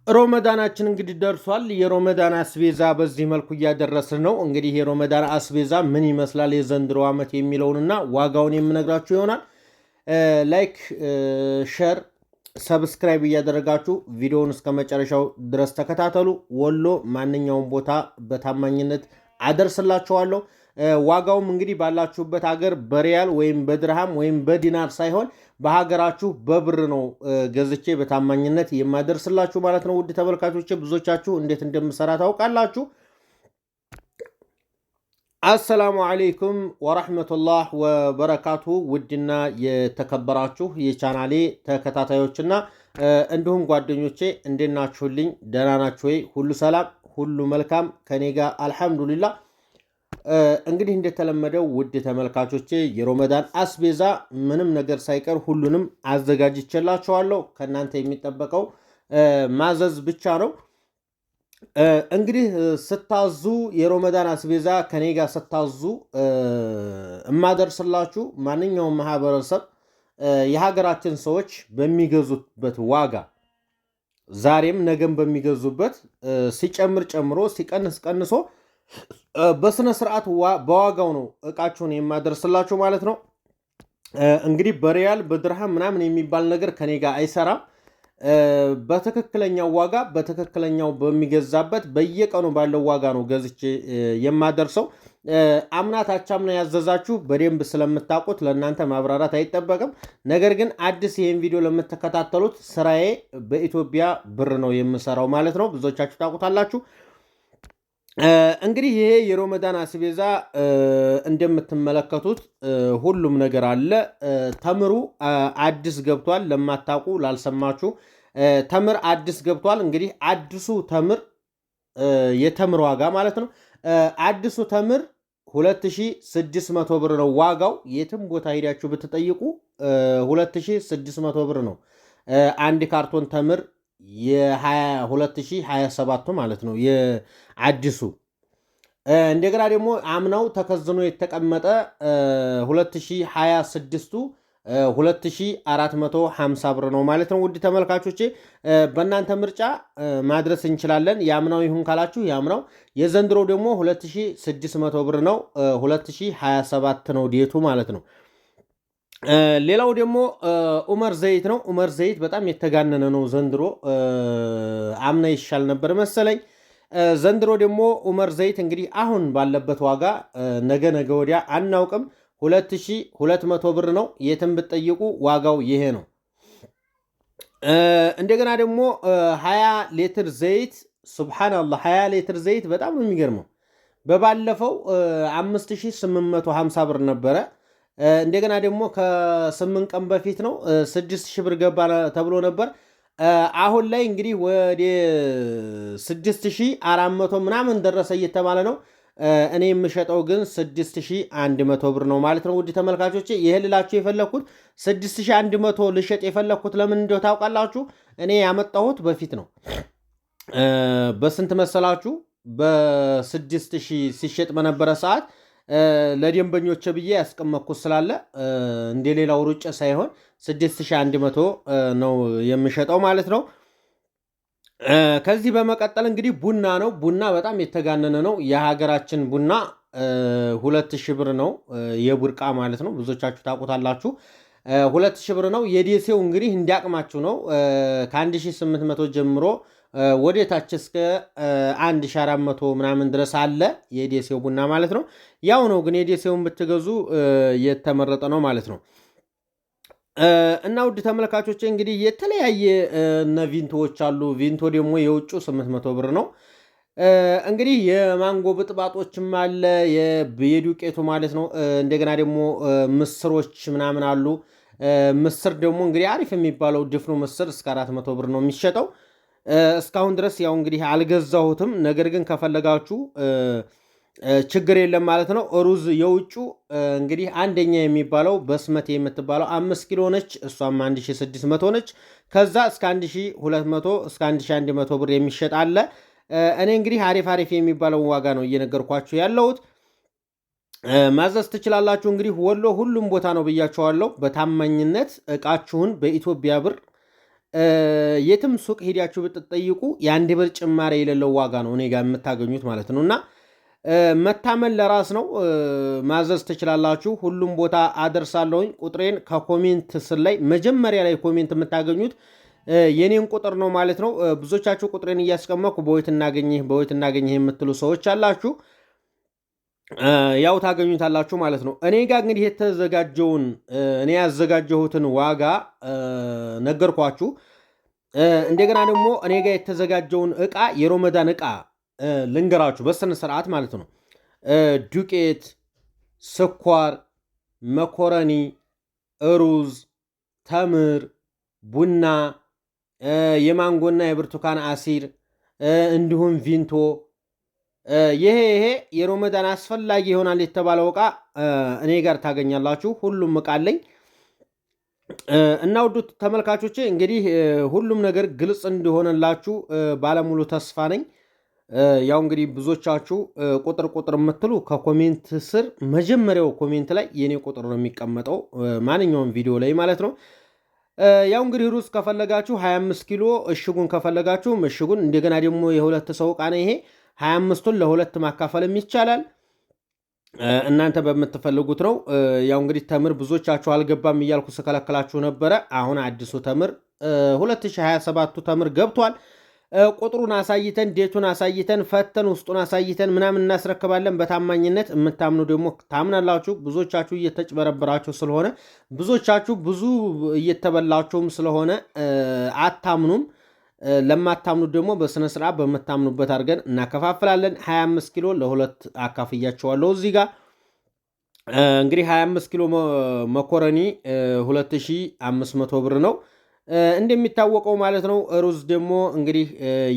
ሮመዳናችን እንግዲህ ደርሷል። የሮመዳን አስቤዛ በዚህ መልኩ እያደረስን ነው። እንግዲህ የሮመዳን አስቤዛ ምን ይመስላል የዘንድሮ ዓመት የሚለውንና ዋጋውን የምነግራችሁ ይሆናል። ላይክ፣ ሸር፣ ሰብስክራይብ እያደረጋችሁ ቪዲዮውን እስከ መጨረሻው ድረስ ተከታተሉ። ወሎ ማንኛውም ቦታ በታማኝነት አደርስላችኋለሁ። ዋጋውም እንግዲህ ባላችሁበት ሀገር በሪያል ወይም በድርሃም ወይም በዲናር ሳይሆን በሀገራችሁ በብር ነው ገዝቼ በታማኝነት የማደርስላችሁ ማለት ነው። ውድ ተመልካቾች ብዙዎቻችሁ እንዴት እንደምሰራ ታውቃላችሁ። አሰላሙ አለይኩም ወራህመቱላህ ወበረካቱ። ውድና የተከበራችሁ የቻናሌ ተከታታዮችና እንዲሁም ጓደኞቼ እንዴት ናችሁልኝ? ደህና ናችሁ ወይ? ሁሉ ሰላም፣ ሁሉ መልካም ከኔ ጋር አልሐምዱሊላህ። እንግዲህ እንደተለመደው ውድ ተመልካቾቼ የሮመዳን አስቤዛ ምንም ነገር ሳይቀር ሁሉንም አዘጋጅቼላችኋለሁ። ከእናንተ የሚጠበቀው ማዘዝ ብቻ ነው። እንግዲህ ስታዙ የሮመዳን አስቤዛ ከኔ ጋር ስታዙ እማደርስላችሁ ማንኛውም ማህበረሰብ የሀገራችን ሰዎች በሚገዙበት ዋጋ ዛሬም ነገም በሚገዙበት ሲጨምር ጨምሮ ሲቀንስ ቀንሶ በስነ ስርዓት በዋጋው ነው እቃችሁን የማደርስላችሁ ማለት ነው። እንግዲህ በሪያል በድርሃም ምናምን የሚባል ነገር ከኔ ጋር አይሰራም። በትክክለኛው ዋጋ በትክክለኛው በሚገዛበት በየቀኑ ባለው ዋጋ ነው ገዝቼ የማደርሰው። አምናት አቻምና ያዘዛችሁ በደንብ ስለምታውቁት ለእናንተ ማብራራት አይጠበቅም። ነገር ግን አዲስ ይህን ቪዲዮ ለምትከታተሉት ስራዬ በኢትዮጵያ ብር ነው የምሰራው ማለት ነው። ብዙዎቻችሁ ታውቁታላችሁ። እንግዲህ ይሄ የሮመዳን አስቤዛ እንደምትመለከቱት ሁሉም ነገር አለ። ተምሩ አዲስ ገብቷል። ለማታውቁ ላልሰማችሁ ተምር አዲስ ገብቷል። እንግዲህ አዲሱ ተምር የተምር ዋጋ ማለት ነው። አዲሱ ተምር 2600 ብር ነው ዋጋው። የትም ቦታ ሄዳችሁ ብትጠይቁ 2600 ብር ነው አንድ ካርቶን ተምር የ2027 ማለት ነው የአዲሱ። እንደገና ደግሞ አምናው ተከዝኖ የተቀመጠ 2026ቱ 2450 ብር ነው ማለት ነው። ውድ ተመልካቾቼ በእናንተ ምርጫ ማድረስ እንችላለን። የአምናው ይሁን ካላችሁ የአምናው፣ የዘንድሮ ደግሞ 2600 ብር ነው። 2027 ነው ዴቱ ማለት ነው። ሌላው ደግሞ ኡመር ዘይት ነው። ኡመር ዘይት በጣም የተጋነነ ነው ዘንድሮ። አምና ይሻል ነበር መሰለኝ። ዘንድሮ ደግሞ ኡመር ዘይት እንግዲህ አሁን ባለበት ዋጋ ነገ ወዲያ አናውቅም 2200 ብር ነው። የትም ብትጠይቁ ዋጋው ይሄ ነው። እንደገና ደግሞ 20 ሊትር ዘይት ሱብሃንአላህ፣ 20 ሊትር ዘይት በጣም ነው የሚገርመው። በባለፈው 5850 ብር ነበረ። እንደገና ደግሞ ከ8 ቀን በፊት ነው 6000 ብር ገባ ተብሎ ነበር። አሁን ላይ እንግዲህ ወደ 6400 ምናምን ደረሰ እየተባለ ነው። እኔ የምሸጠው ግን 6100 ብር ነው ማለት ነው። ውድ ተመልካቾቼ ይሄ ልላችሁ የፈለኩት 6100 ልሸጥ የፈለኩት ለምን እንደው ታውቃላችሁ? እኔ ያመጣሁት በፊት ነው። በስንት መሰላችሁ? በ6000 ሲሸጥ በነበረ ሰዓት ለደንበኞች ብዬ ያስቀመጥኩት ስላለ እንደሌላው ሩጭ ሳይሆን 6100 ነው የምሸጠው ማለት ነው። ከዚህ በመቀጠል እንግዲህ ቡና ነው። ቡና በጣም የተጋነነ ነው። የሀገራችን ቡና 2000 ብር ነው የቡርቃ ማለት ነው። ብዙዎቻችሁ ታውቁታላችሁ። 2000 ብር ነው። የደሴው እንግዲህ እንዲያቅማችሁ ነው። ከ1800 ጀምሮ ወደ ታች እስከ 1400 ምናምን ድረስ አለ የደሴው ቡና ማለት ነው። ያው ነው ግን የደሴውን ብትገዙ የተመረጠ ነው ማለት ነው። እና ውድ ተመልካቾች እንግዲህ የተለያየ እነ ቪንቶዎች አሉ። ቪንቶ ደግሞ የውጩ 800 ብር ነው። እንግዲህ የማንጎ ብጥባጦችም አለ የዱቄቱ ማለት ነው። እንደገና ደግሞ ምስሮች ምናምን አሉ። ምስር ደግሞ እንግዲህ አሪፍ የሚባለው ድፍኑ ምስር እስከ 400 ብር ነው የሚሸጠው። እስካሁን ድረስ ያው እንግዲህ አልገዛሁትም። ነገር ግን ከፈለጋችሁ ችግር የለም ማለት ነው። ሩዝ የውጩ እንግዲህ አንደኛ የሚባለው በስመቴ የምትባለው 5 ኪሎ ነች። እሷም 1600 ነች። ከዛ እስከ 1200 እስከ 1100 ብር የሚሸጥ አለ። እኔ እንግዲህ አሪፍ የሚባለው ዋጋ ነው እየነገርኳችሁ ያለሁት። ማዘዝ ትችላላችሁ። እንግዲህ ወሎ ሁሉም ቦታ ነው ብያቸዋለሁ። በታማኝነት እቃችሁን በኢትዮጵያ ብር የትም ሱቅ ሄዳችሁ ብትጠይቁ የአንድ ብር ጭማሪ የሌለው ዋጋ ነው እኔ ጋር የምታገኙት ማለት ነው። እና መታመን ለራስ ነው። ማዘዝ ትችላላችሁ። ሁሉም ቦታ አደርሳለሁኝ። ቁጥሬን ከኮሜንት ስር ላይ መጀመሪያ ላይ ኮሜንት የምታገኙት የኔን ቁጥር ነው ማለት ነው። ብዙዎቻችሁ ቁጥሬን እያስቀመጥኩ በወይት እናገኝህ የምትሉ ሰዎች አላችሁ። ያው ታገኙታላችሁ ማለት ነው። እኔ ጋር እንግዲህ የተዘጋጀውን እኔ ያዘጋጀሁትን ዋጋ ነገርኳችሁ። እንደገና ደግሞ እኔ ጋር የተዘጋጀውን እቃ የሮመዳን እቃ ልንገራችሁ በስነ ስርዓት ማለት ነው። ዱቄት፣ ስኳር፣ መኮረኒ፣ ሩዝ፣ ተምር፣ ቡና፣ የማንጎና የብርቱካን አሲር እንዲሁም ቪንቶ ይሄ የሮመዳን አስፈላጊ ይሆናል የተባለው እቃ እኔ ጋር ታገኛላችሁ። ሁሉም እቃ አለኝ እና ውዱት ተመልካቾቼ እንግዲህ ሁሉም ነገር ግልጽ እንዲሆንላችሁ ባለሙሉ ተስፋ ነኝ። ያው እንግዲህ ብዙዎቻችሁ ቁጥር የምትሉ ከኮሜንት ስር መጀመሪያው ኮሜንት ላይ የኔ ቁጥር ነው የሚቀመጠው ማንኛውም ቪዲዮ ላይ ማለት ነው። ያው እንግዲህ ሩዝ ከፈለጋችሁ 25 ኪሎ እሽጉን ከፈለጋችሁ እሽጉን እንደገና ደግሞ የሁለት ሰው እቃ ነው ይሄ 25ቱን ለሁለት ማካፈልም ይቻላል። እናንተ በምትፈልጉት ነው። ያው እንግዲህ ተምር ብዙዎቻችሁ አልገባም እያልኩ ስከለከላችሁ ነበረ። አሁን አዲሱ ተምር 2027ቱ ተምር ገብቷል። ቁጥሩን አሳይተን ዴቱን አሳይተን ፈተን ውስጡን አሳይተን ምናምን እናስረክባለን። በታማኝነት የምታምኑ ደግሞ ታምናላችሁ። ብዙዎቻችሁ እየተጭበረበራችሁ ስለሆነ ብዙዎቻችሁ ብዙ እየተበላችሁም ስለሆነ አታምኑም። ለማታምኑት ደግሞ በስነ ስርዓት በምታምኑበት አድርገን እናከፋፍላለን። 25 ኪሎ ለሁለት አካፍያቸዋለሁ። እዚህ ጋር እንግዲህ 25 ኪሎ መኮረኒ 2500 ብር ነው እንደሚታወቀው ማለት ነው። ሩዝ ደግሞ እንግዲህ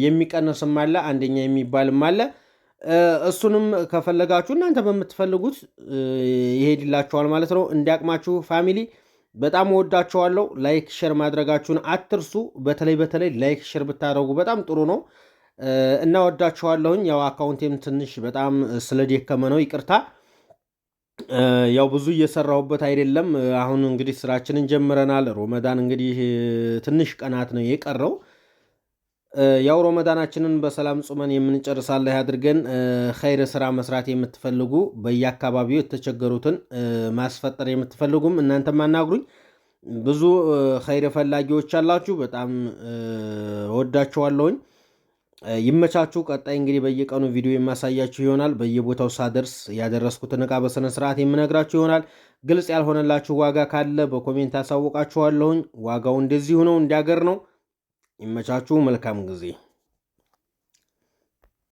የሚቀነስም አለ አንደኛ የሚባልም አለ። እሱንም ከፈለጋችሁ እናንተ በምትፈልጉት ይሄድላችኋል ማለት ነው። እንዲያቅማችሁ ፋሚሊ በጣም ወዳችኋለሁ። ላይክ ሼር ማድረጋችሁን አትርሱ። በተለይ ላይክ ሼር ብታደርጉ በጣም ጥሩ ነው እና ወዳችኋለሁኝ። ያው አካውንቴም ትንሽ በጣም ስለደከመ ነው ይቅርታ። ያው ብዙ እየሰራሁበት አይደለም። አሁን እንግዲህ ስራችንን ጀምረናል። ሮመዳን እንግዲህ ትንሽ ቀናት ነው የቀረው። ያው ሮመዳናችንን በሰላም ጾመን የምንጨርሳለህ አድርገን ኸይር ስራ መስራት የምትፈልጉ በየአካባቢው የተቸገሩትን ማስፈጠር የምትፈልጉም እናንተም አናግሩኝ። ብዙ ኸይር ፈላጊዎች አላችሁ። በጣም ወዳችኋለሁኝ። ይመቻችሁ። ቀጣይ እንግዲህ በየቀኑ ቪዲዮ የማሳያችሁ ይሆናል። በየቦታው ሳደርስ ያደረስኩትን እቃ በስነ ስርዓት የምነግራችሁ ይሆናል። ግልጽ ያልሆነላችሁ ዋጋ ካለ በኮሜንት አሳውቃችኋለሁኝ። ዋጋው እንደዚሁ ነው፣ እንዲያገር ነው። ይመቻችሁ። መልካም ጊዜ